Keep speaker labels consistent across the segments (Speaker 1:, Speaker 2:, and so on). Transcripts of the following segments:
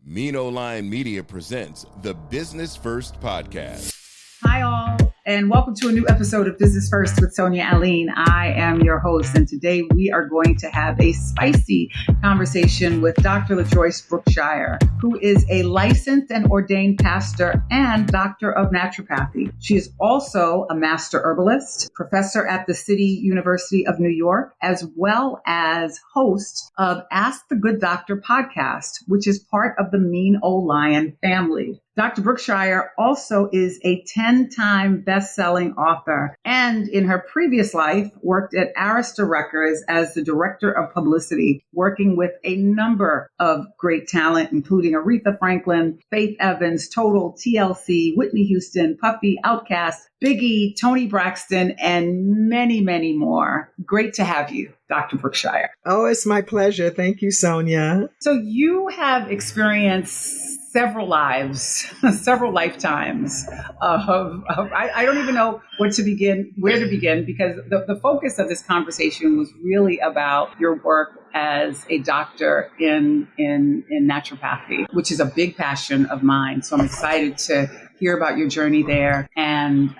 Speaker 1: Mean Ole Lion Media presents the Business First Podcast.
Speaker 2: Hi, all, and welcome to a new episode of Business First with Sonia Alleyne. I am your host, and today we are going to have a spicy conversation with Dr. LaJoyce Brookshire, who is a licensed and ordained pastor and doctor of naturopathy. She is also a master herbalist, professor at the City University of New York, as well as host of Ask the Good Doctor podcast, which is part of the Mean Ole Lion family. Dr. Brookshire also is a 10-time best-selling author, and in her previous life worked at Arista Records as the director of publicity, working with a number of great talent, including Aretha Franklin, Faith Evans, Total, TLC, Whitney Houston, Puffy, Outkast, Biggie, Toni Braxton, and many, many more. Great to have you, Dr. Brookshire.
Speaker 3: Oh, it's my pleasure. Thank you, Sonia.
Speaker 2: So you have experienced several lives, several lifetimes I don't even know where to begin, because the focus of this conversation was really about your work as a doctor in naturopathy, which is a big passion of mine. So I'm excited to hear about your journey there and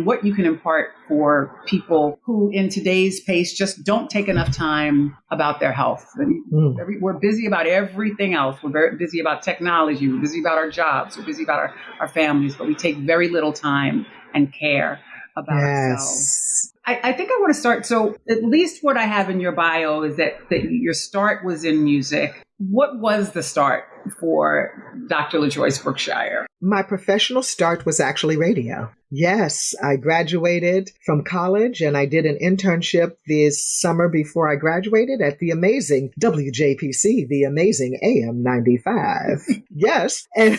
Speaker 2: what you can impart for people who in today's pace just don't take enough time about their health. We're busy about everything else. We're very busy about technology. We're busy about our jobs. We're busy about our families, but we take very little time and care about ourselves. I think I want to start. So at least what I have in your bio is that your start was in music. What was the start for Dr. LaJoyce Brookshire?
Speaker 3: My professional start was actually radio. Yes, I graduated from college and I did an internship this summer before I graduated at the amazing WJPC, the amazing AM 95. Yes. And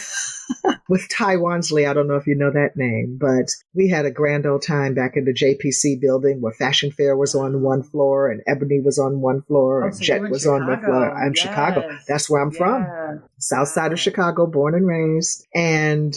Speaker 3: with Ty Wansley, I don't know if you know that name, but we had a grand old time back in the JPC building where Fashion Fair was on one floor and Ebony was on one floor and Jet was on one floor. I'm Chicago. That's where I'm from. South side of Chicago, born and raised. And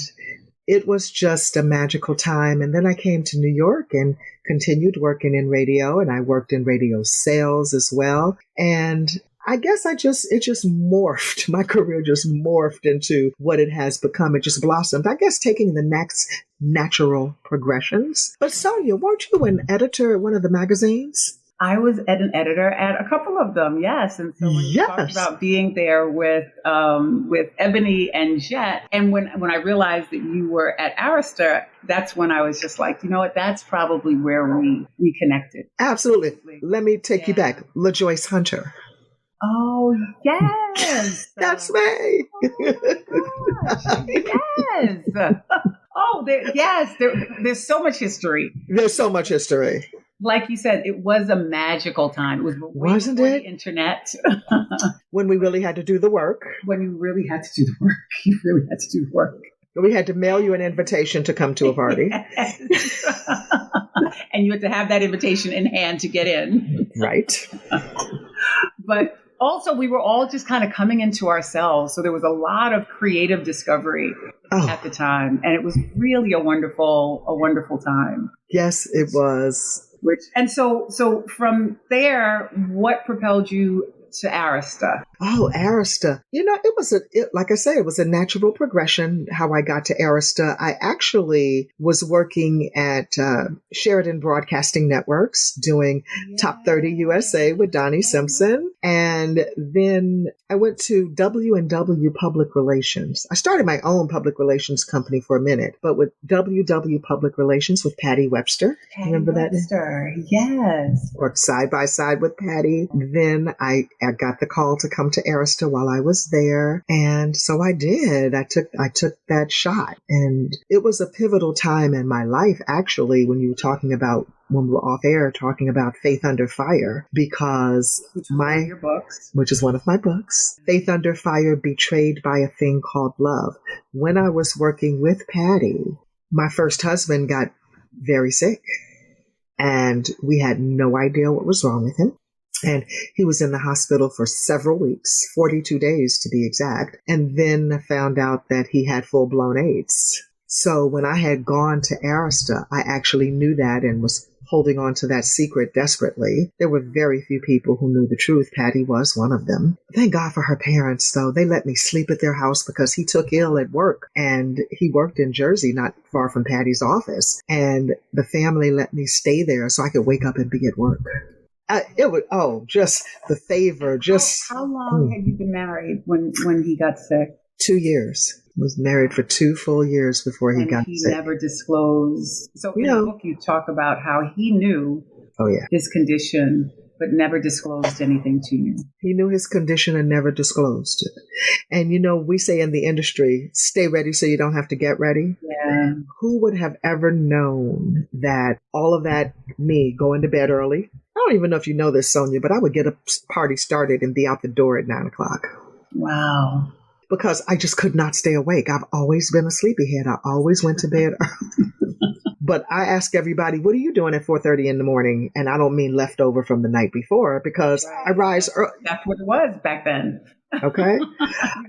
Speaker 3: it was just a magical time. And then I came to New York and continued working in radio, and I worked in radio sales as well. And I guess it just morphed. My career just morphed into what it has become. It just blossomed. I guess taking the next natural progressions. But Sonia, weren't you an editor at one of the magazines?
Speaker 2: I was an editor at a couple of them, yes. And so when you talked about being there with Ebony and Jet, and when I realized that you were at Arista, that's when I was just like, you know what, that's probably where we connected.
Speaker 3: Absolutely. Let me take you back. LaJoyce Hunter.
Speaker 2: Oh, yes.
Speaker 3: That's me.
Speaker 2: Yes. Oh, there's so much history.
Speaker 3: There's so much history.
Speaker 2: Like you said, it was a magical time. It was
Speaker 3: Wasn't it?
Speaker 2: The internet.
Speaker 3: When we really had to do the work.
Speaker 2: When you really had to do the work. You really had to do the work.
Speaker 3: We had to mail you an invitation to come to a party.
Speaker 2: Yes. And you had to have that invitation in hand to get in.
Speaker 3: Right.
Speaker 2: But also, we were all just kind of coming into ourselves. So there was a lot of creative discovery at the time. And it was really a wonderful time.
Speaker 3: Yes, it was.
Speaker 2: So from there, what propelled you to Arista?
Speaker 3: Oh, Arista. You know, like I say, it was a natural progression how I got to Arista. I actually was working at Sheridan Broadcasting Networks doing Top 30 USA with Donnie Simpson. And then I went to W&W Public Relations. I started my own public relations company for a minute, but with WW Public Relations with Patty Webster. Remember
Speaker 2: Webster. That? Yes.
Speaker 3: Worked side by side with Patty. Then I got the call to come to Arista while I was there. And so I did. I took that shot. And it was a pivotal time in my life, actually, when we were off air talking about Faith Under Fire, because which is one of my books, Faith Under Fire, Betrayed by a Thing Called Love. When I was working with Patty, my first husband got very sick and we had no idea what was wrong with him. And he was in the hospital for several weeks, 42 days to be exact, and then found out that he had full-blown AIDS. So when I had gone to Arista, I actually knew that and was holding on to that secret desperately. There were very few people who knew the truth. Patty was one of them. Thank God for her parents, though. They let me sleep at their house because he took ill at work, and he worked in Jersey, not far from Patty's office. And the family let me stay there so I could wake up and be at work. It was, just the favor.
Speaker 2: How long had you been married when he got sick?
Speaker 3: 2 years. Was married for 2 full years before he got sick.
Speaker 2: He never disclosed. So in the book, you talk about how he knew his condition, but never disclosed anything to you.
Speaker 3: He knew his condition and never disclosed it. And, we say in the industry, stay ready so you don't have to get ready.
Speaker 2: Yeah.
Speaker 3: Who would have ever known that all of that, me going to bed early? I don't even know if you know this, Sonia, but I would get a party started and be out the door at 9 o'clock.
Speaker 2: Wow.
Speaker 3: Because I just could not stay awake. I've always been a sleepyhead. I always went to bed early. But I ask everybody, what are you doing at 4:30 in the morning? And I don't mean leftover from the night before, because I rise early.
Speaker 2: That's what it was back then.
Speaker 3: Okay.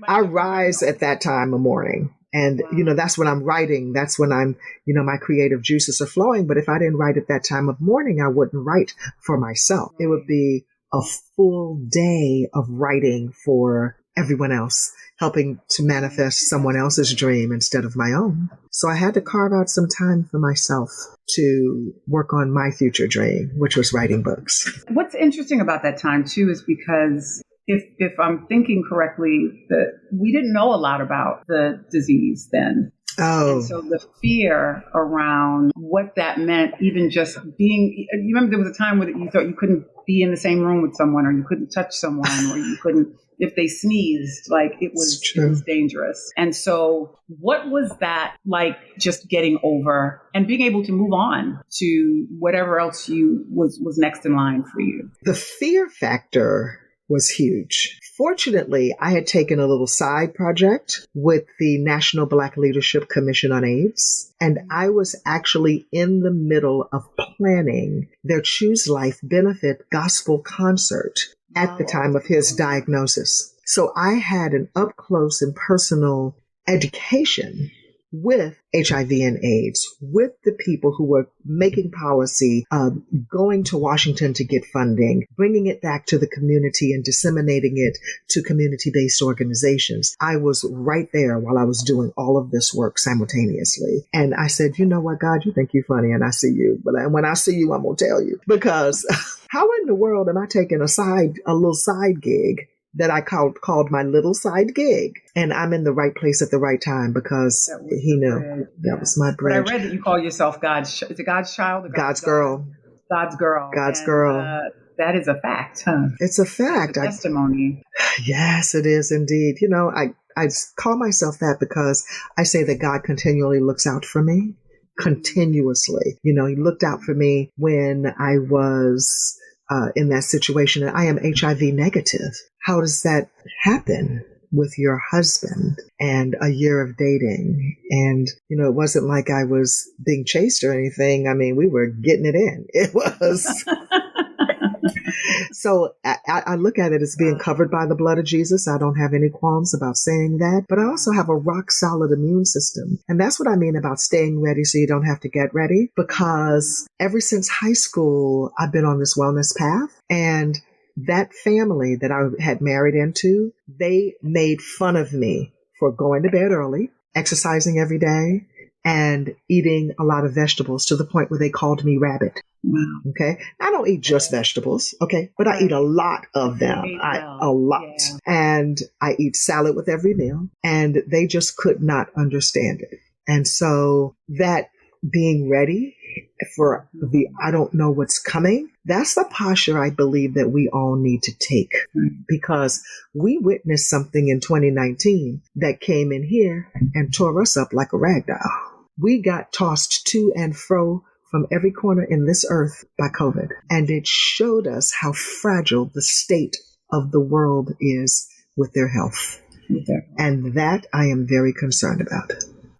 Speaker 3: I rise at that time of morning. And, that's when I'm writing. That's when I'm, my creative juices are flowing. But if I didn't write at that time of morning, I wouldn't write for myself. It would be a full day of writing for everyone else, helping to manifest someone else's dream instead of my own. So I had to carve out some time for myself to work on my future dream, which was writing books.
Speaker 2: What's interesting about that time, too, is because if I'm thinking correctly, that we didn't know a lot about the disease then.
Speaker 3: Oh.
Speaker 2: And so the fear around what that meant, even just being, you remember there was a time where you thought you couldn't be in the same room with someone, or you couldn't touch someone, or you couldn't, if they sneezed, like it was dangerous. And so what was that like, just getting over and being able to move on to whatever else was next in line for you?
Speaker 3: The fear factor was huge. Fortunately, I had taken a little side project with the National Black Leadership Commission on AIDS, and I was actually in the middle of planning their Choose Life benefit gospel concert at the time of his diagnosis. So I had an up close and personal education with HIV and AIDS, with the people who were making policy, going to Washington to get funding, bringing it back to the community and disseminating it to community-based organizations. I was right there while I was doing all of this work simultaneously. And I said, you know what, God, you think you're funny and I see you. But when I see you, I'm going to tell you. Because how in the world am I taking a little side gig that I called my little side gig, and I'm in the right place at the right time because he knew that was my bridge.
Speaker 2: But I read that you call yourself God's. Is it God's child? Or
Speaker 3: God's girl.
Speaker 2: God's girl.
Speaker 3: God's girl.
Speaker 2: That is a fact, huh?
Speaker 3: It's a fact.
Speaker 2: It's a testimony.
Speaker 3: Yes, it is indeed. I call myself that because I say that God continually looks out for me, continuously. He looked out for me when I was in that situation, and I am HIV negative. How does that happen with your husband and a year of dating? And, it wasn't like I was being chased or anything. I mean, we were getting it in. It was. So I look at it as being covered by the blood of Jesus. I don't have any qualms about saying that, but I also have a rock solid immune system. And that's what I mean about staying ready so you don't have to get ready, because ever since high school, I've been on this wellness path, and that family that I had married into, they made fun of me for going to bed early, exercising every day, and eating a lot of vegetables, to the point where they called me rabbit.
Speaker 2: Wow.
Speaker 3: Okay. I don't eat just vegetables. Okay. But I eat a lot of them. A lot. Yeah. And I eat salad with every meal, and they just could not understand it. And so that being ready for the I don't know what's coming, that's the posture I believe that we all need to take, because we witnessed something in 2019 that came in here and tore us up like a rag doll. We got tossed to and fro from every corner in this earth by COVID. And it showed us how fragile the state of the world is with their health. And that I am very concerned about.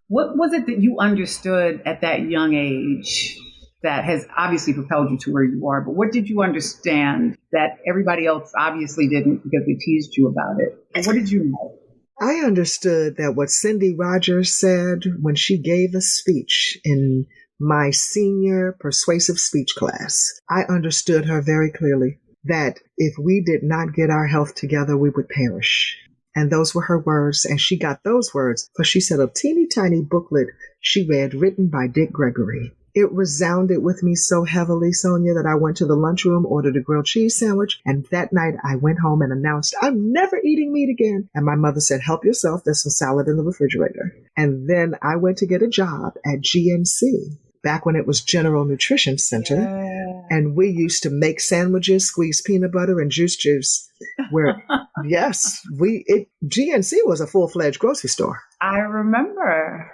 Speaker 2: What was it that you understood at that young age that has obviously propelled you to where you are? But what did you understand that everybody else obviously didn't, because they teased you about it? And what did you know?
Speaker 3: I understood that what Cindy Rogers said when she gave a speech in my senior persuasive speech class. I understood her very clearly that if we did not get our health together, we would perish. And those were her words. And she got those words because she said a teeny tiny booklet she read written by Dick Gregory. It resounded with me so heavily, Sonia, that I went to the lunchroom, ordered a grilled cheese sandwich, and that night I went home and announced, I'm never eating meat again. And my mother said, help yourself, there's some salad in the refrigerator. And then I went to get a job at GNC, back when it was General Nutrition Center. Yeah. And we used to make sandwiches, squeeze peanut butter and juice. Where, yes, GNC was a full-fledged grocery store.
Speaker 2: I remember.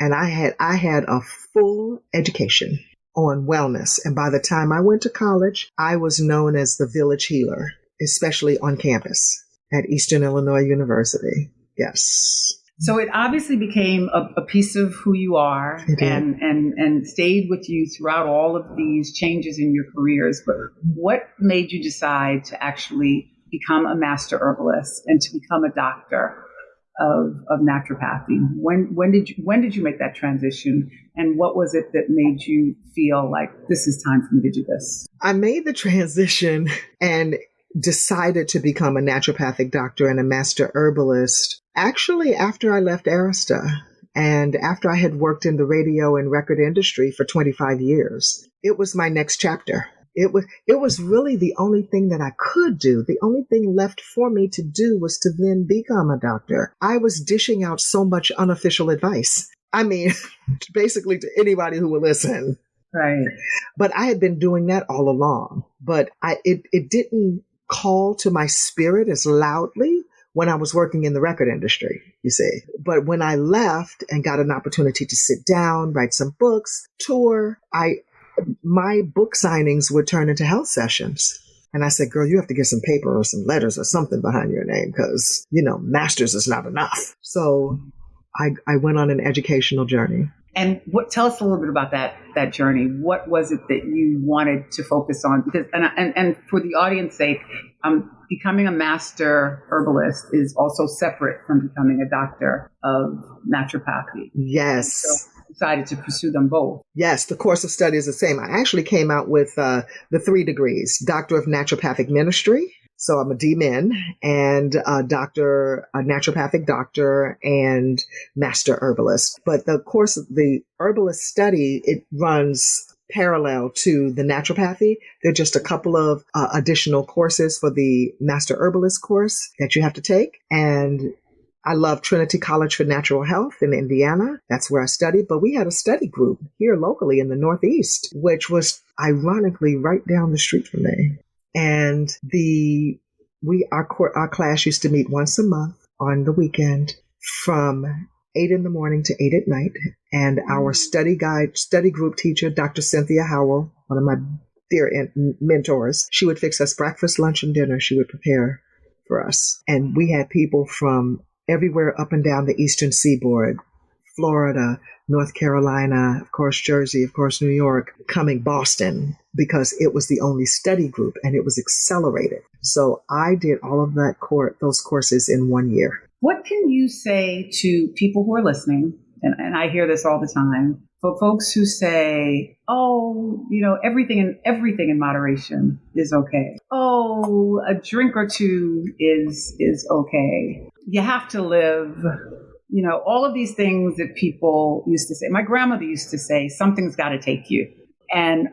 Speaker 3: And I had a full education on wellness. And by the time I went to college, I was known as the village healer, especially on campus at Eastern Illinois University. Yes.
Speaker 2: So it obviously became a piece of who you are and stayed with you throughout all of these changes in your careers. But what made you decide to actually become a master herbalist and to become a doctor of naturopathy? When did you make that transition? And what was it that made you feel like this is time for me to do this?
Speaker 3: I made the transition and decided to become a naturopathic doctor and a master herbalist actually after I left Arista and after I had worked in the radio and record industry for 25 years. It was my next chapter. It was really the only thing that I could do. The only thing left for me to do was to then become a doctor. I was dishing out so much unofficial advice. I mean, basically to anybody who will listen.
Speaker 2: Right.
Speaker 3: But I had been doing that all along. But it didn't call to my spirit as loudly when I was working in the record industry, you see. But when I left and got an opportunity to sit down, write some books, tour, my book signings would turn into health sessions. And I said, girl, you have to get some paper or some letters or something behind your name because, masters is not enough. So I went on an educational journey.
Speaker 2: And tell us a little bit about that journey. What was it that you wanted to focus on? Because and for the audience sake, becoming a master herbalist is also separate from becoming a doctor of naturopathy.
Speaker 3: Yes.
Speaker 2: So decided to pursue them both.
Speaker 3: Yes, the course of study is the same. I actually came out with the 3 degrees: Doctor of Naturopathic Ministry. So I'm a DMin and a naturopathic doctor and master herbalist. But the course of the herbalist study, it runs parallel to the naturopathy. There are just a couple of additional courses for the master herbalist course that you have to take. And I love Trinity College for Natural Health in Indiana. That's where I studied. But we had a study group here locally in the Northeast, which was ironically right down the street from me. And our class used to meet once a month on the weekend from 8 in the morning to 8 at night. And our study group teacher, Dr. Cynthia Howell, one of my dear mentors, she would fix us breakfast, lunch, and dinner. She would prepare for us. And we had people from everywhere up and down the Eastern Seaboard, Florida, North Carolina, of course, Jersey, of course, New York, Boston, because it was the only study group and it was accelerated. So I did all of those courses in 1 year.
Speaker 2: What can you say to people who are listening? And I hear this all the time, for folks who say, oh, everything in moderation is okay. Oh, a drink or two is okay. You have to live, all of these things that people used to say. My grandmother used to say, something's got to take you. And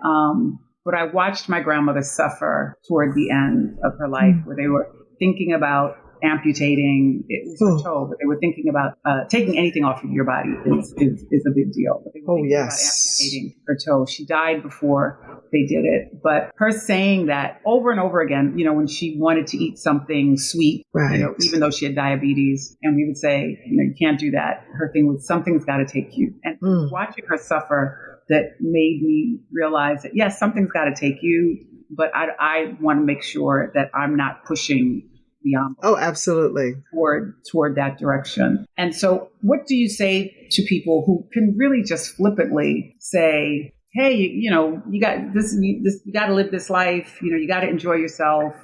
Speaker 2: but I watched my grandmother suffer toward the end of her life, where they were thinking about amputating. It was her toe, but they were thinking about taking anything off of your body is a big deal. But they were thinking about amputating her toe. She died before they did it. But her saying that over and over again, when she wanted to eat something sweet,
Speaker 3: right,
Speaker 2: even though she had diabetes, and we would say, you can't do that. Her thing was, something's got to take you. And watching her suffer, that made me realize that, yes, something's got to take you, but I want to make sure that I'm not pushing beyond.
Speaker 3: Oh, absolutely.
Speaker 2: Toward that direction. And so what do you say to people who can really just flippantly say, hey, you got this, you got to live this life, you got to enjoy yourself.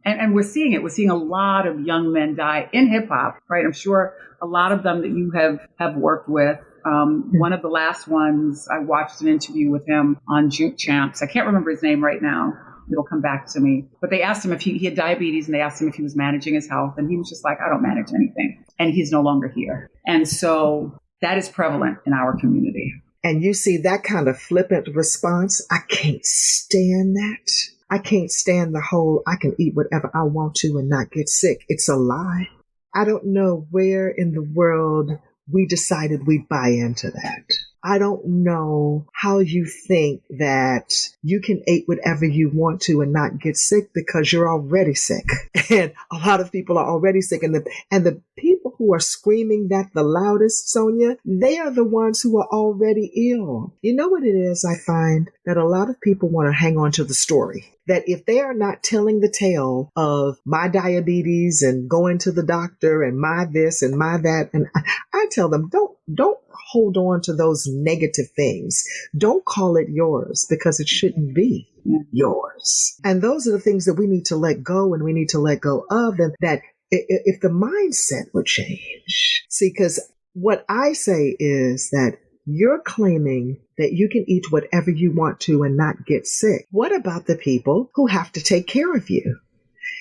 Speaker 2: And we're seeing it. We're seeing a lot of young men die in hip hop, right? I'm sure a lot of them that you have worked with, One of the last ones, I watched an interview with him on Juke Champs. I can't remember his name right now. It'll come back to me. But they asked him if he had diabetes, and they asked him if he was managing his health. And he was just like, I don't manage anything. And he's no longer here. And so that is prevalent in our community.
Speaker 3: And you see that kind of flippant response. I can't stand that. I can't stand the whole, I can eat whatever I want to and not get sick. It's a lie. I don't know where in the world we decided we'd buy into that. I don't know how you think that you can eat whatever you want to and not get sick because you're already sick. And a lot of people are already sick. And the people who are screaming that the loudest, Sonia, they are the ones who are already ill. You know what it is? I find that a lot of people want to hang on to the story. That if they are not telling the tale of my diabetes and going to the doctor and my this and my that, and I tell them, don't hold on to those negative things. Don't call it yours because it shouldn't be yours. And those are the things that we need to let go, and we need to let go of, and that if the mindset would change. See, because what I say is that you're claiming that you can eat whatever you want to and not get sick. What about the people who have to take care of you?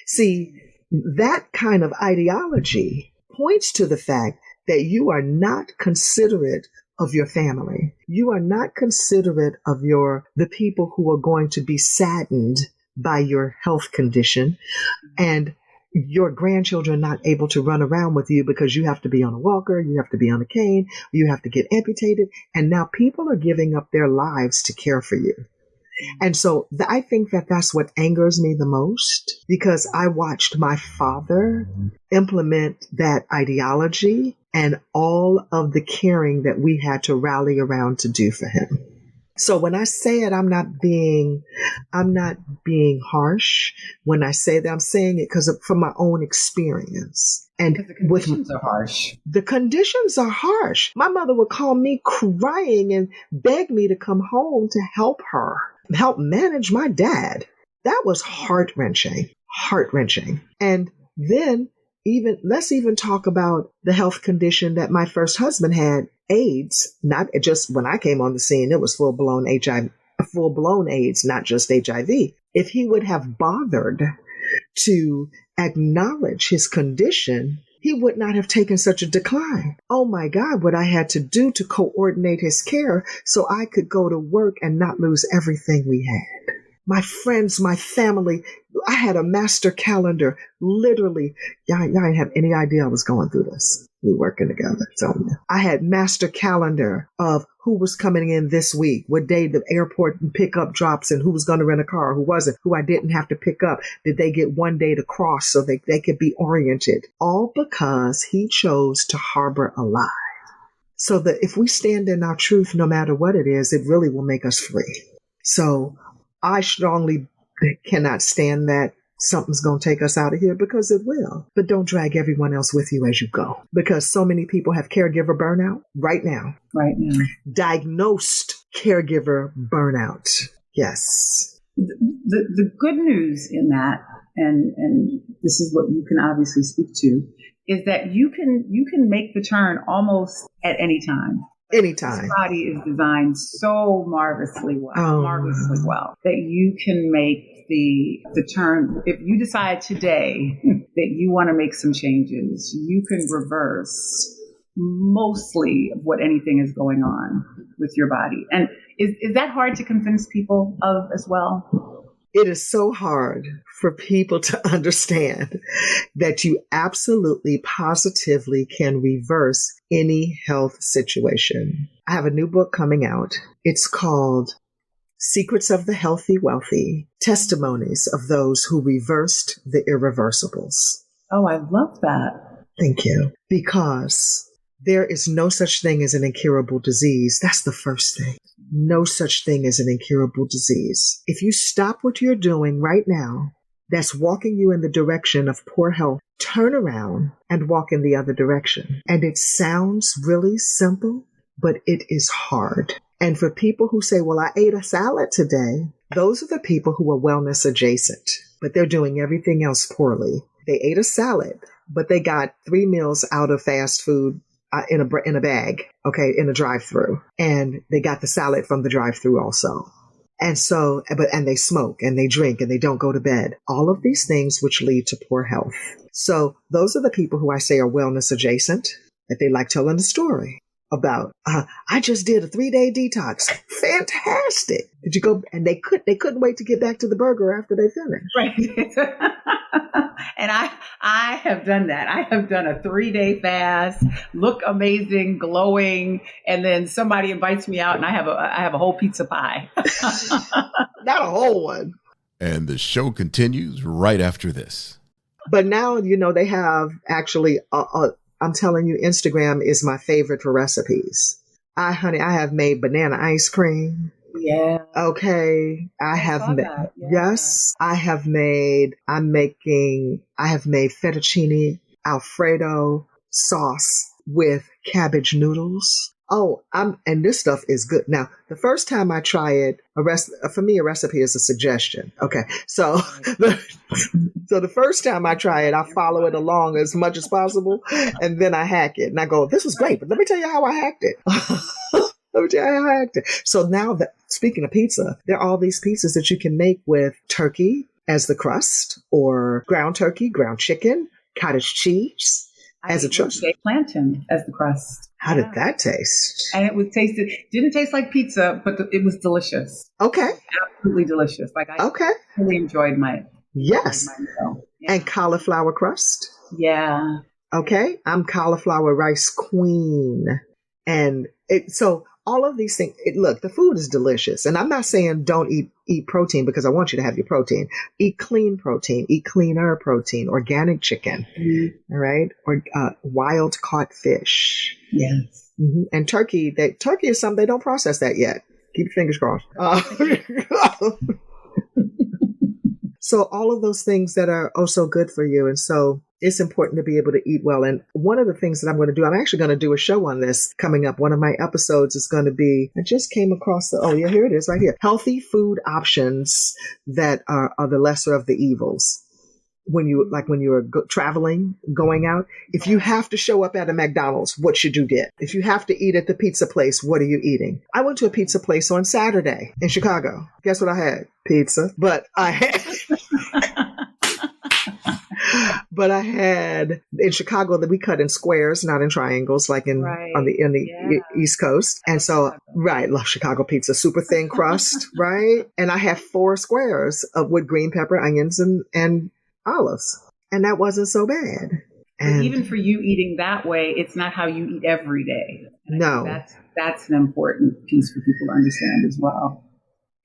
Speaker 3: See, that kind of ideology points to the fact that you are not considerate of your family. You are not considerate of the people who are going to be saddened by your health condition, and your grandchildren not able to run around with you because you have to be on a walker, you have to be on a cane, you have to get amputated. And now people are giving up their lives to care for you. And so I think that that's what angers me the most, because I watched my father implement that ideology and all of the caring that we had to rally around to do for him. So when I say it, I'm not being harsh. When I say that, I'm saying it because from my own experience. And
Speaker 2: because the conditions are harsh.
Speaker 3: The conditions are harsh. My mother would call me crying and beg me to come home to help manage my dad. That was heart-wrenching. And then let's even talk about the health condition that my first husband had, AIDS. Not just when I came on the scene, it was full-blown AIDS, not just HIV. If he would have bothered to acknowledge his condition, he would not have taken such a decline. Oh my God, what I had to do to coordinate his care so I could go to work and not lose everything we had. My friends, my family, I had a master calendar. Literally, y'all didn't have any idea I was going through this. We were working together, Sonia. I had master calendar of who was coming in this week, what day the airport pickup drops, and who was going to rent a car, who wasn't, who I didn't have to pick up. Did they get one day to cross so they could be oriented? All because he chose to harbor a lie. So that if we stand in our truth, no matter what it is, it really will make us free. So I strongly cannot stand that something's going to take us out of here, because it will. But don't drag everyone else with you as you go, because so many people have caregiver burnout right now. Diagnosed caregiver burnout. Yes.
Speaker 2: The good news in that, and this is what you can obviously speak to, is that you can make the turn almost at any time.
Speaker 3: Anytime.
Speaker 2: This body is designed so marvelously well that you can make the turn. If you decide today that you want to make some changes, you can reverse mostly of what anything is going on with your body. And is that hard to convince people of as well?
Speaker 3: It is so hard for people to understand that you absolutely, positively can reverse any health situation. I have a new book coming out. It's called Secrets of the Healthy Wealthy, Testimonies of Those Who Reversed the Irreversibles.
Speaker 2: Oh, I love that.
Speaker 3: Thank you. Because there is no such thing as an incurable disease. That's the first thing. No such thing as an incurable disease. If you stop what you're doing right now, that's walking you in the direction of poor health, turn around and walk in the other direction. And it sounds really simple, but it is hard. And for people who say, well, I ate a salad today, those are the people who are wellness adjacent, but they're doing everything else poorly. They ate a salad, but they got 3 meals out of fast food in a bag, okay, in a drive-through, and they got the salad from the drive-through also. And so, and they smoke and they drink and they don't go to bed. All of these things which lead to poor health. So those are the people who I say are wellness adjacent, that they like telling the story about. I just did a 3-day detox. Fantastic. Did you go? And they couldn't wait to get back to the burger after they finished.
Speaker 2: Right. And I have done that. I have done a 3-day fast, look amazing, glowing, and then somebody invites me out and I have a whole pizza pie.
Speaker 3: Not a whole one.
Speaker 1: And the show continues right after this.
Speaker 3: But now, they have actually, I'm telling you, Instagram is my favorite for recipes. I have made banana ice cream.
Speaker 2: Yeah.
Speaker 3: Okay. I have made, yes, I have made fettuccine Alfredo sauce with cabbage noodles. Oh, and this stuff is good. Now, the first time I try it, for me, a recipe is a suggestion. Okay. So, so the first time I try it, I follow it along as much as possible, and then I hack it. And I go, this was great, but let me tell you how I hacked it. So now speaking of pizza, there are all these pizzas that you can make with turkey as the crust, or ground turkey, ground chicken, cottage cheese as a crust.
Speaker 2: Plantain as the crust.
Speaker 3: How did that taste?
Speaker 2: And didn't taste like pizza, but it was delicious.
Speaker 3: Okay.
Speaker 2: Absolutely delicious. Like I really enjoyed my
Speaker 3: yes.
Speaker 2: meal. Yeah.
Speaker 3: And cauliflower crust.
Speaker 2: Yeah.
Speaker 3: Okay. I'm cauliflower rice queen. And so all of these things, look, the food is delicious. And I'm not saying don't eat protein, because I want you to have your protein. Eat clean protein, eat cleaner protein, organic chicken, all right? Or wild caught fish.
Speaker 2: Yes.
Speaker 3: Mm-hmm. And turkey is something, they don't process that yet. Keep your fingers crossed. So all of those things that are so good for you. And so it's important to be able to eat well. And one of the things that I'm going to do, I'm actually going to do a show on this coming up. One of my episodes is going to be, I just came across here it is right here. Healthy food options that are the lesser of the evils. When you're traveling, going out, if you have to show up at a McDonald's, what should you get? If you have to eat at the pizza place, what are you eating? I went to a pizza place on Saturday in Chicago. Guess what I had? Pizza. But I had in Chicago that we cut in squares, not in triangles, like on the East Coast. And so, love Chicago pizza, super thin crust, right? And I have 4 squares with green pepper, onions, and olives. And that wasn't so bad. And
Speaker 2: even for you eating that way, it's not how you eat every day. And
Speaker 3: no.
Speaker 2: That's an important piece for people to understand as well.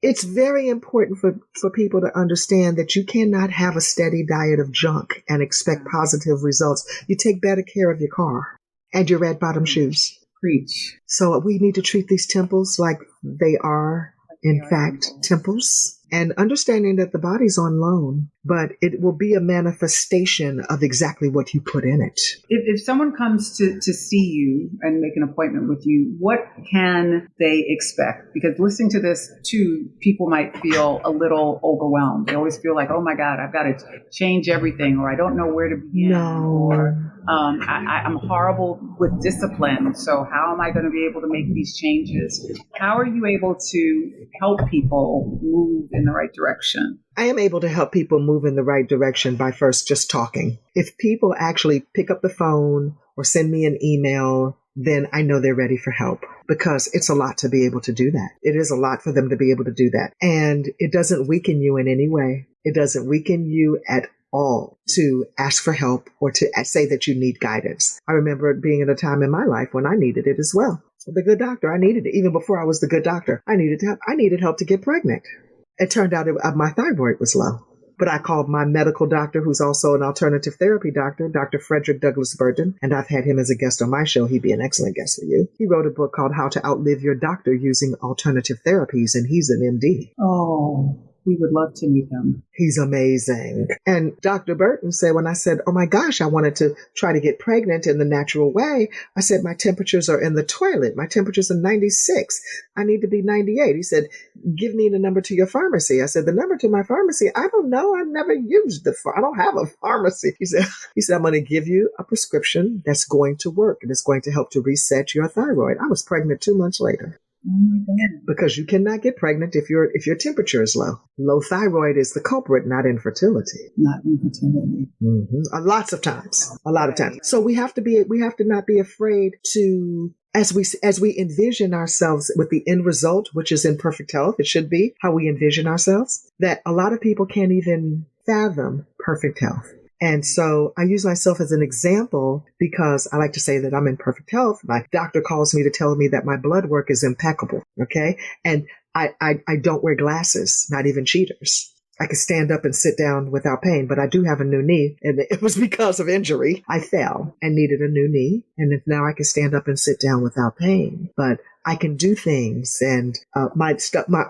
Speaker 3: It's very important for people to understand that you cannot have a steady diet of junk and expect positive results. You take better care of your car and your red bottom shoes.
Speaker 2: Preach.
Speaker 3: So we need to treat these temples like they are, in fact, temples. And understanding that the body's on loan, but it will be a manifestation of exactly what you put in it.
Speaker 2: If someone comes to see you and make an appointment with you, what can they expect? Because listening to this too, people might feel a little overwhelmed. They always feel like, oh my God, I've got to change everything, or I don't know where to begin, or I'm horrible with discipline. So how am I going to be able to make these changes? How are you able to help people move in the right direction?
Speaker 3: I am able to help people move in the right direction by first just talking. If people actually pick up the phone or send me an email, then I know they're ready for help, because it's a lot to be able to do that. It is a lot for them to be able to do that. And it doesn't weaken you in any way. It doesn't weaken you at all to ask for help or to say that you need guidance. I remember being at a time in my life when I needed it as well. The good doctor, I needed it. Even before I was the good doctor, I needed help. I needed help to get pregnant. It turned out my thyroid was low. But I called my medical doctor, who's also an alternative therapy doctor, Dr. Frederick Douglass Burton, and I've had him as a guest on my show. He'd be an excellent guest for you. He wrote a book called How to Outlive Your Doctor Using Alternative Therapies, and he's an MD.
Speaker 2: Oh. We would love to meet him.
Speaker 3: He's amazing. And Dr. Burton said, when I said, oh my gosh, I wanted to try to get pregnant in the natural way, I said, my temperatures are in the toilet. My temperatures are 96. I need to be 98. He said, give me the number to your pharmacy. I said, the number to my pharmacy? I don't know. I've never used I don't have a pharmacy. He said, I'm going to give you a prescription that's going to work and it's going to help to reset your thyroid. I was pregnant 2 months later.
Speaker 2: Oh my God.
Speaker 3: Because you cannot get pregnant if your temperature is low. Low thyroid is the culprit, not infertility.
Speaker 2: Not infertility.
Speaker 3: Mm-hmm. Lots of times. A lot of times. So we have to not be afraid to, as we envision ourselves with the end result, which is in perfect health, it should be how we envision ourselves, that a lot of people can't even fathom perfect health. And so I use myself as an example because I like to say that I'm in perfect health. My doctor calls me to tell me that my blood work is impeccable. Okay. And I don't wear glasses, not even cheaters. I could stand up and sit down without pain, but I do have a new knee, and it was because of injury. I fell and needed a new knee, and now I can stand up and sit down without pain. But I can do things, and my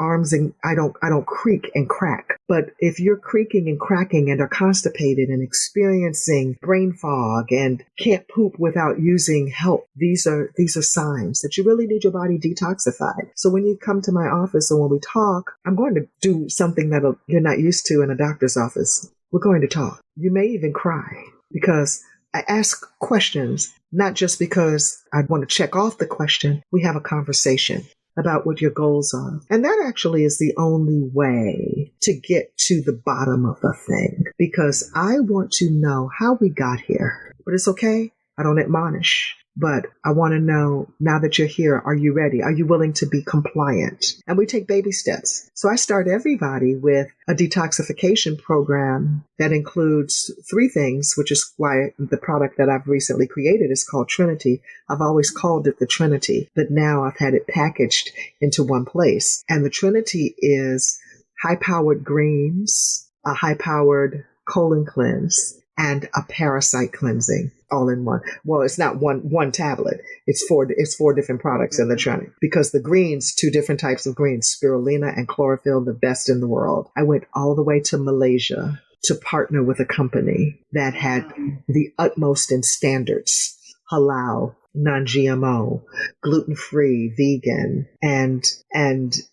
Speaker 3: arms, and I don't creak and crack. But if you're creaking and cracking and are constipated and experiencing brain fog and can't poop without using help, these are signs that you really need your body detoxified. So when you come to my office or when we talk, I'm going to do something that you're not used to in a doctor's office. We're going to talk. You may even cry because I ask questions, not just because I want to check off the question. We have a conversation about what your goals are. And that actually is the only way to get to the bottom of the thing, because I want to know how we got here. But it's okay. I don't admonish. But I want to know, now that you're here, are you ready? Are you willing to be compliant? And we take baby steps. So I start everybody with a detoxification program that includes 3 things, which is why the product that I've recently created is called Trinity. I've always called it the Trinity, but now I've had it packaged into one place. And the Trinity is high-powered greens, a high-powered colon cleanse, and a parasite cleansing all in one. Well, it's not one tablet. It's four different products in the Trinity, because the greens, 2 different types of greens, spirulina and chlorophyll, the best in the world. I went all the way to Malaysia to partner with a company that had the utmost in standards, halal, non-GMO, gluten-free, vegan, and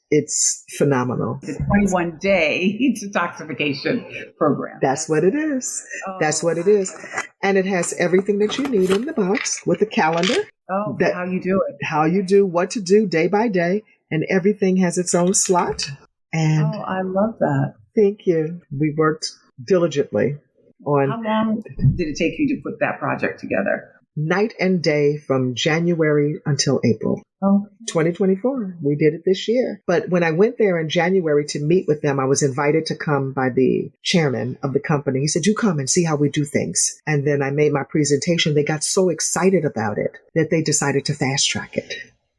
Speaker 3: it's phenomenal.
Speaker 2: The 21-day detoxification program.
Speaker 3: That's what it is. That's what it is. And it has everything that you need in the box with a calendar.
Speaker 2: Oh, how you do it.
Speaker 3: How you do, what to do day by day. And everything has its own slot. And
Speaker 2: I love that.
Speaker 3: Thank you. We worked diligently on.
Speaker 2: How long did it take you to put that project together?
Speaker 3: Night and day from January until April.
Speaker 2: Oh.
Speaker 3: 2024. We did it this year. But when I went there in January to meet with them, I was invited to come by the chairman of the company. He said, you come and see how we do things. And then I made my presentation. They got so excited about it that they decided to fast track it.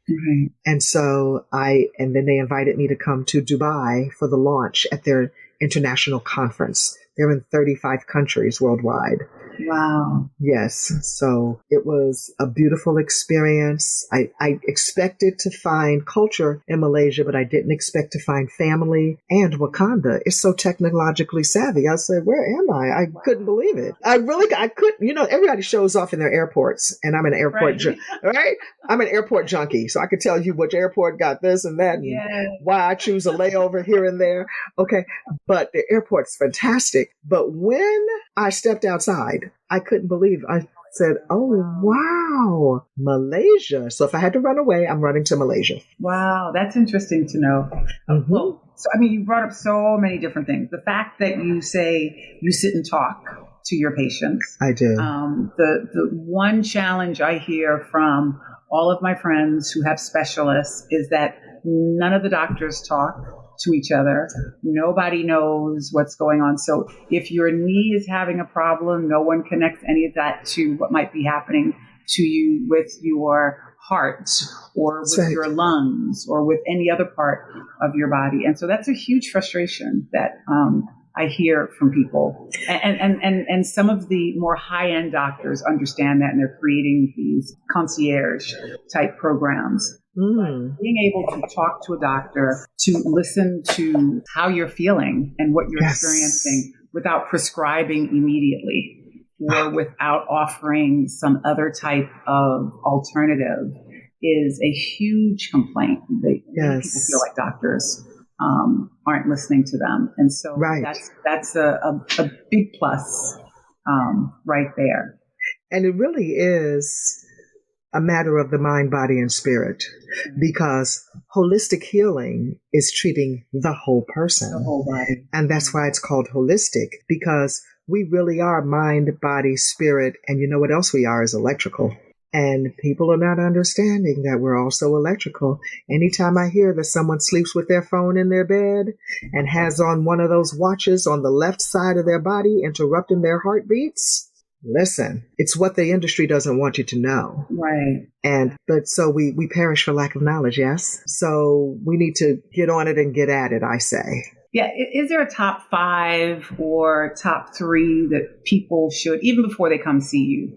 Speaker 2: Mm-hmm.
Speaker 3: And so and then they invited me to come to Dubai for the launch at their international conference. They're in 35 countries worldwide.
Speaker 2: Wow.
Speaker 3: Yes. So it was a beautiful experience. I expected to find culture in Malaysia, but I didn't expect to find family and Wakanda. It's so technologically savvy. I said, where am I? I couldn't believe it. I couldn't, everybody shows off in their airports, and I'm an airport, right? I'm an airport junkie. So I could tell you which airport got this and that, and why I choose a layover here and there. Okay. But the airport's fantastic. But when I stepped outside, I couldn't believe. I said, oh, wow, Malaysia. So if I had to run away, I'm running to Malaysia.
Speaker 2: Wow, that's interesting to know.
Speaker 3: Mm-hmm.
Speaker 2: Well, so, you brought up so many different things. The fact that you say you sit and talk to your patients.
Speaker 3: I do.
Speaker 2: The one challenge I hear from all of my friends who have specialists is that none of the doctors talk to each other. Nobody knows what's going on. So if your knee is having a problem, no one connects any of that to what might be happening to you with your heart or with your lungs or with any other part of your body. And so that's a huge frustration that I hear from people. And some of the more high-end doctors understand that, and they're creating these concierge type programs. But being able to talk to a doctor, to listen to how you're feeling and what you're experiencing without prescribing immediately or without offering some other type of alternative is a huge complaint. Many people feel like doctors aren't listening to them. And so that's a big plus right there.
Speaker 3: And it really is a matter of the mind, body, and spirit, because holistic healing is treating the whole person.
Speaker 2: The whole body.
Speaker 3: And that's why it's called holistic, because we really are mind, body, spirit, and you know what else we are is electrical. And people are not understanding that we're also electrical. Anytime I hear that someone sleeps with their phone in their bed and has on one of those watches on the left side of their body interrupting their heartbeats, listen, it's what the industry doesn't want you to know.
Speaker 2: Right.
Speaker 3: But so we perish for lack of knowledge, yes? So we need to get on it and get at it, I say.
Speaker 2: Yeah. Is there a top 5 or top 3 that people should, even before they come see you,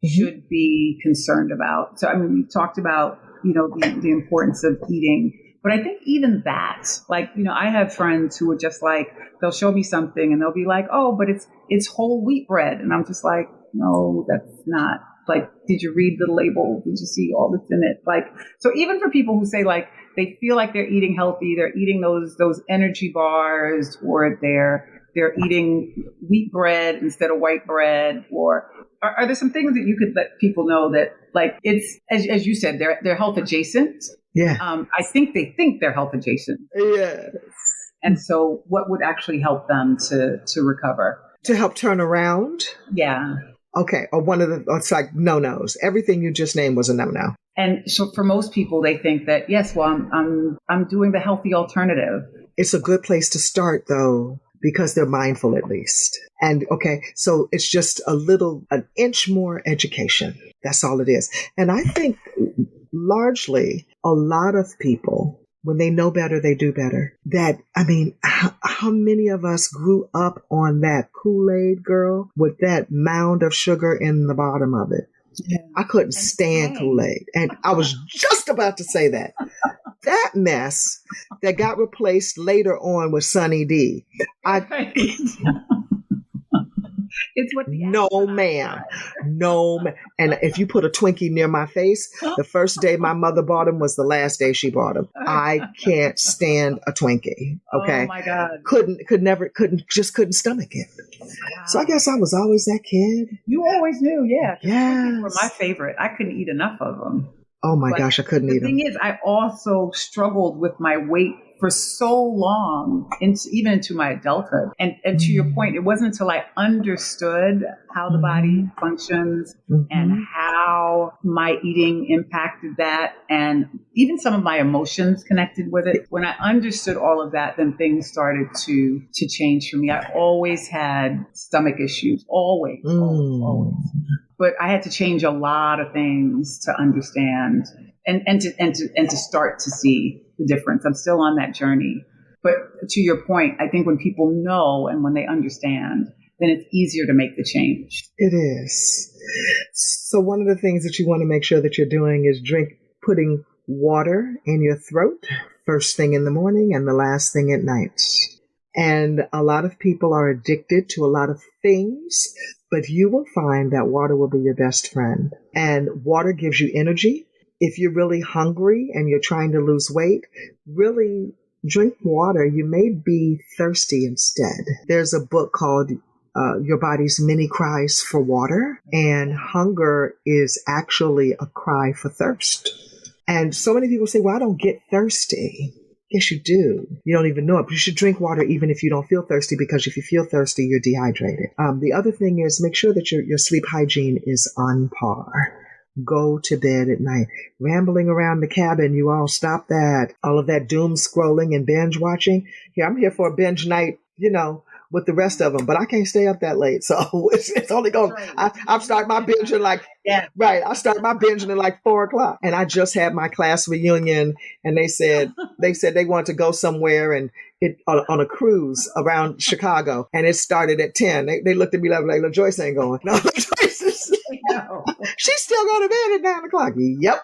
Speaker 2: should be concerned about? So, I mean, we talked about, the importance of eating, but I think even that, I have friends who are just like, they'll show me something and they'll be like, oh, but it's whole wheat bread. And I'm just like, no, that's not. Like, did you read the label? Did you see all that's in it? So even for people who say they feel like they're eating healthy, they're eating those energy bars, or they're eating wheat bread instead of white bread, or are there some things that you could let people know that, it's, as you said, they're health adjacent?
Speaker 3: Yeah.
Speaker 2: I think they think they're health adjacent.
Speaker 3: Yes.
Speaker 2: And so what would actually help them to recover?
Speaker 3: To help turn around?
Speaker 2: Yeah.
Speaker 3: Okay. Or it's like no-nos. Everything you just named was a no-no.
Speaker 2: And so for most people, they think that, yes, well, I'm doing the healthy alternative.
Speaker 3: It's a good place to start, though, because they're mindful at least. And so it's just an inch more education. That's all it is. And I think largely a lot of people, when they know better, they do better. How many of us grew up on that Kool-Aid, girl, with that mound of sugar in the bottom of it? Yeah. I couldn't stand Kool-Aid. And I was just about to say that. That mess that got replaced later on with Sunny D.
Speaker 2: It's what
Speaker 3: no, ma'am. And if you put a Twinkie near my face, the first day my mother bought them was the last day she bought them. I can't stand a Twinkie. Okay.
Speaker 2: Oh my God.
Speaker 3: Couldn't stomach it. Wow. So I guess I was always that kid.
Speaker 2: You always knew. Yeah.
Speaker 3: Yes.
Speaker 2: Twinkies were my favorite. I couldn't eat enough of them.
Speaker 3: Oh my gosh, I couldn't eat them.
Speaker 2: The thing is, I also struggled with my weight for so long, even into my adulthood. And to your point, it wasn't until I understood how the body functions and how my eating impacted that, and even some of my emotions connected with it. When I understood all of that, then things started to change for me. I always had stomach issues, always. But I had to change a lot of things to understand and to start to see the difference. I'm still on that journey. But to your point, I think when people know and when they understand, then it's easier to make the change.
Speaker 3: It is. So one of the things that you want to make sure that you're doing is putting water in your throat first thing in the morning and the last thing at night. And a lot of people are addicted to a lot of things, but you will find that water will be your best friend. And water gives you energy. If you're really hungry and you're trying to lose weight, really drink water. You may be thirsty instead. There's a book called Your Body's Many Cries for Water, and hunger is actually a cry for thirst. And so many people say, well, I don't get thirsty. Yes, you do. You don't even know it, but you should drink water even if you don't feel thirsty, because if you feel thirsty, you're dehydrated. The other thing is make sure that your sleep hygiene is on par. Go to bed at night. Rambling around the cabin, you all stop that. All of that doom scrolling and binge watching. Yeah, I'm here for a binge night, with the rest of them, but I can't stay up that late. So it's only going, I start my binging I start my binging at 4:00. And I just had my class reunion, and they said they wanted to go somewhere and on a cruise around Chicago, and it started at 10. They looked at me like LaJoyce ain't going. No, LaJoyce is, she's still going to bed at 9:00. Yep.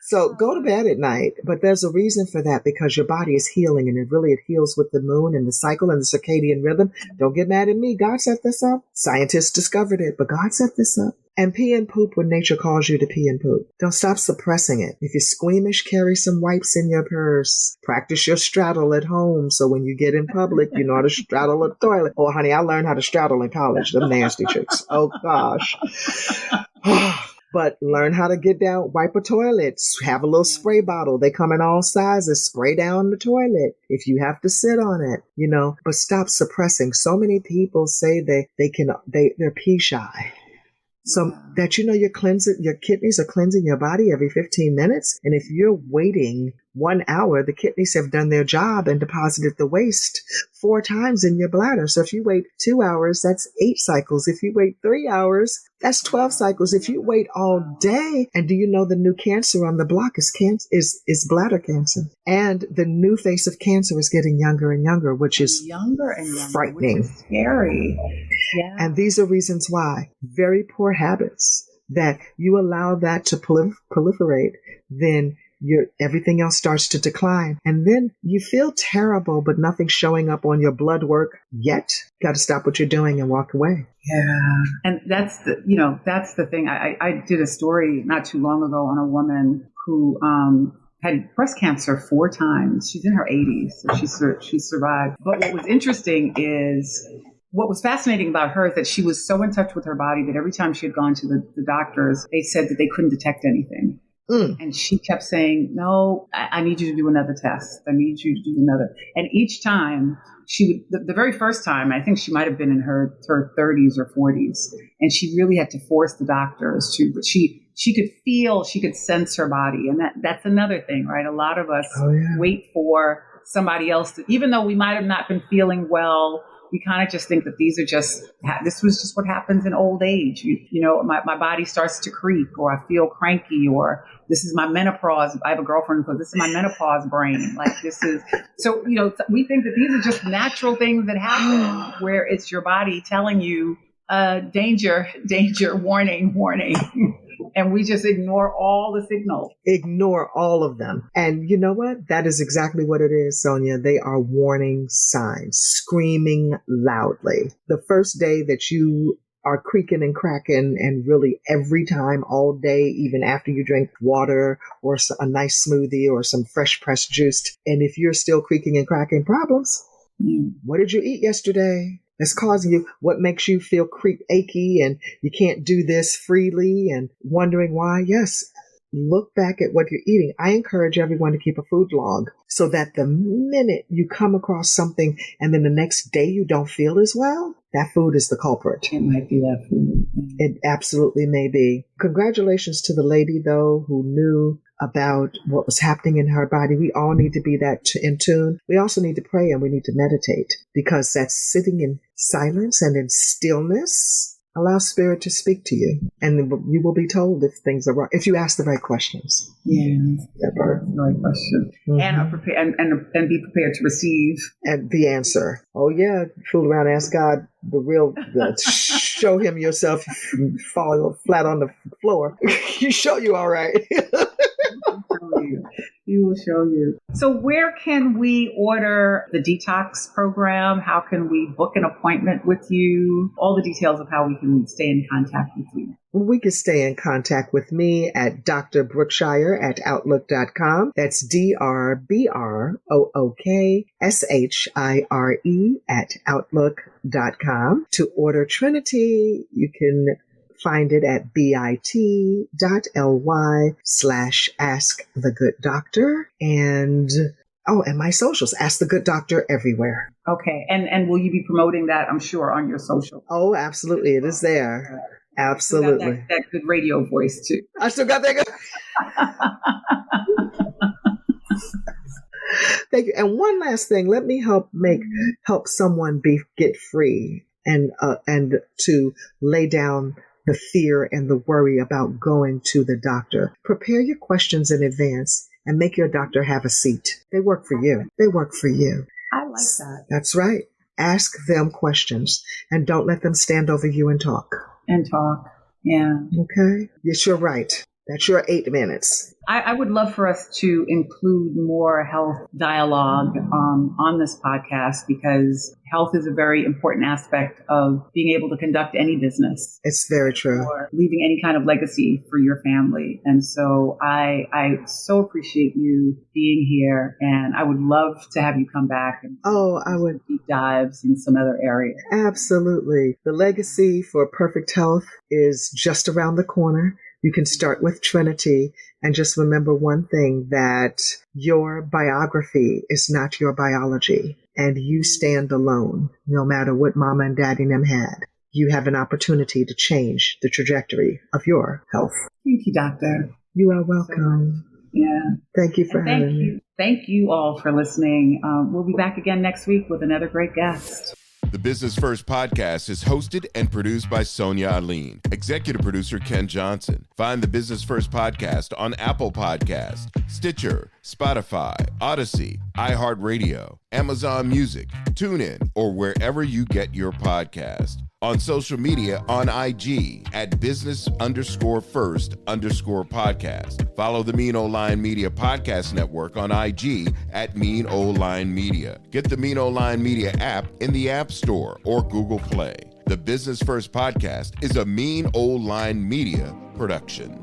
Speaker 3: So go to bed at night, but there's a reason for that, because your body is healing, and it heals with the moon and the cycle and the circadian rhythm. Don't get mad at me. God set this up. Scientists discovered it, but God set this up. And pee and poop when nature calls you to pee and poop. Don't stop suppressing it. If you're squeamish, carry some wipes in your purse. Practice your straddle at home, so when you get in public, you know how to straddle a toilet. Oh, honey, I learned how to straddle in college. Them nasty chicks. Oh, gosh. But learn how to get down, wipe a toilet, have a little spray bottle. They come in all sizes. Spray down the toilet if you have to sit on it, but stop suppressing. So many people say they're pee shy. So that your kidneys are cleansing your body every 15 minutes. And if you're waiting 1 hour, the kidneys have done their job and deposited the waste 4 times in your bladder. So if you wait 2 hours, that's 8 cycles. If you wait 3 hours, that's 12 cycles. If you wait all day, and do you know the new cancer on the block is bladder cancer? And the new face of cancer is getting younger and younger, which is
Speaker 2: younger and younger,
Speaker 3: frightening.
Speaker 2: Which is scary. Yeah.
Speaker 3: And these are reasons why. Very poor habits, that you allow that to proliferate, then everything else starts to decline. And then you feel terrible, but nothing's showing up on your blood work yet. Got to stop what you're doing and walk away.
Speaker 2: Yeah. And that's the thing. I did a story not too long ago on a woman who had breast cancer 4 times. She's in her 80s, so she survived. But what was interesting is, what was fascinating about her is that she was so in touch with her body that every time she had gone to the doctors, they said that they couldn't detect anything. And she kept saying, no, I need you to do another test. I need you to do another. And each time she would, the very first time, I think she might have been in her 30s or 40s. And she really had to force the doctors to, but she could feel, she could sense her body. And that's another thing, right? A lot of us wait for somebody else to, even though we might have not been feeling well, we kind of just think that this was just what happens in old age. My body starts to creak, or I feel cranky, or this is my menopause. I have a girlfriend who goes, this is my menopause brain. Like this is, so, we think that these are just natural things that happen where it's your body telling you, danger, warning. And we just ignore all the signals.
Speaker 3: Ignore all of them. And you know what? That is exactly what it is, Sonia. They are warning signs, screaming loudly. The first day that you are creaking and cracking, and really every time, all day, even after you drink water or a nice smoothie or some fresh pressed juice, and if you're still creaking and cracking, problems. What did you eat yesterday? That's causing you, what makes you feel achy and you can't do this freely and wondering why? Yes, look back at what you're eating. I encourage everyone to keep a food log, so that the minute you come across something and then the next day you don't feel as well, that food is the culprit.
Speaker 2: It might be that food.
Speaker 3: It absolutely may be. Congratulations to the lady, though, who knew about what was happening in her body. We all need to be that in tune. We also need to pray, and we need to meditate, because that's sitting in silence and in stillness. Allow spirit to speak to you, and you will be told if things are wrong, if you ask the right questions.
Speaker 2: Yeah, the right question. Mm-hmm. And be prepared to receive.
Speaker 3: And the answer. Oh yeah, fool around, ask God show him yourself falling flat on the floor. He show you all right.
Speaker 2: He will show you. So where can we order the detox program? How can we book an appointment with you? All the details of how we can stay in contact with you.
Speaker 3: We can stay in contact with me at Dr. Brookshire at Outlook.com. That's DrBrookshire at Outlook.com. To order Trinity, you can find it at bit.ly/askthegoodDoctor. And my socials, Ask the Good Doctor everywhere.
Speaker 2: Okay. And will you be promoting that, I'm sure, on your social?
Speaker 3: Oh, absolutely. It is there. Absolutely.
Speaker 2: That good radio voice too.
Speaker 3: I still got that good. Thank you. And one last thing, let me help someone get free and to lay down the fear and the worry about going to the doctor. Prepare your questions in advance and make your doctor have a seat. They work for you. I like that. That's right. Ask them questions and don't let them stand over you and talk.
Speaker 2: Yeah.
Speaker 3: Okay? Yes, you're right. That's your 8 minutes.
Speaker 2: I would love for us to include more health dialogue on this podcast, because health is a very important aspect of being able to conduct any business.
Speaker 3: It's very true.
Speaker 2: Or leaving any kind of legacy for your family. And so I so appreciate you being here, and I would love to have you come back and
Speaker 3: I would
Speaker 2: deep dives in some other areas.
Speaker 3: Absolutely. The legacy for perfect health is just around the corner. You can start with Trinity and just remember one thing, that your biography is not your biology, and you stand alone no matter what mama and daddy and them had. You have an opportunity to change the trajectory of your health.
Speaker 2: Thank you, Doctor.
Speaker 3: You are welcome.
Speaker 2: Yeah.
Speaker 3: Thank you for having me.
Speaker 2: Thank you all for listening. We'll be back again next week with another great guest.
Speaker 1: The Business First podcast is hosted and produced by Sonia Alleyne. Executive producer Ken Johnson. Find the Business First podcast on Apple Podcasts, Stitcher, Spotify, Odyssey, iHeartRadio, Amazon Music, TuneIn, or wherever you get your podcast. On social media on IG at business_first_podcast. Follow the Mean Ole Lion Media podcast network on IG at Mean Ole Lion Media. Get the Mean Ole Lion Media app in the App Store or Google Play. The Business First podcast is a Mean Ole Lion Media production.